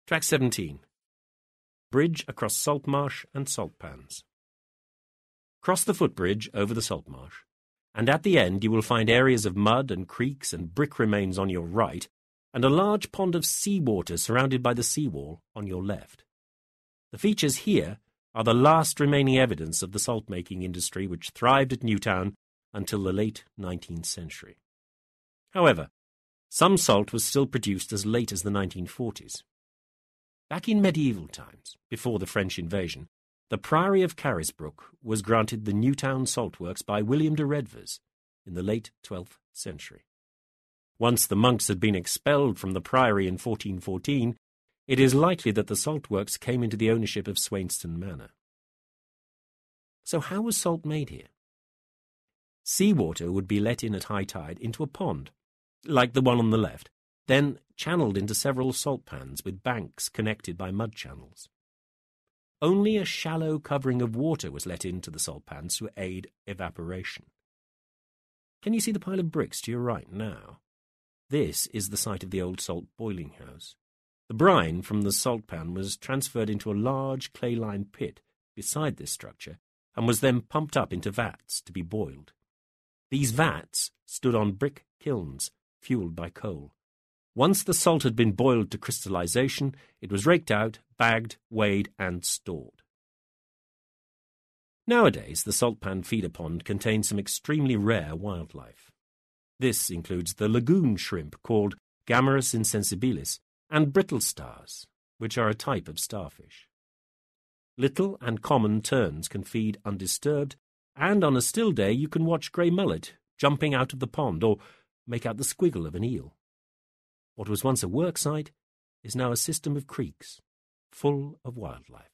Track 17. Bridge across salt marsh and salt pans. Cross the footbridge over the salt marsh, and at the end you will find areas of mud and creeks and brick remains on your right, and a large pond of seawater surrounded by the seawall on your left. The features here are the last remaining evidence of the salt-making industry which thrived at Newtown until the late 19th century. However, some salt was still produced as late as the 1940s. Back in medieval times, before the French invasion, the Priory of Carisbrooke was granted the Newtown Salt Works by William de Redvers in the late 12th century. Once the monks had been expelled from the priory in 1414, it is likely that the salt works came into the ownership of Swainston Manor. So how was salt made here? Seawater would be let in at high tide into a pond, like the one on the left, then channeled into several salt pans with banks connected by mud channels. Only a shallow covering of water was let into the salt pans to aid evaporation. Can you see the pile of bricks to your right now? This is the site of the old salt boiling house. The brine from the salt pan was transferred into a large clay-lined pit beside this structure and was then pumped up into vats to be boiled. These vats stood on brick kilns, fueled by coal. Once the salt had been boiled to crystallization, it was raked out, bagged, weighed, and stored. Nowadays, the salt pan feeder pond contains some extremely rare wildlife. This includes the lagoon shrimp called Gammarus insensibilis and brittle stars, which are a type of starfish. Little and common terns can feed undisturbed, and on a still day you can watch grey mullet jumping out of the pond or make out the squiggle of an eel. What was once a work site is now a system of creeks full of wildlife.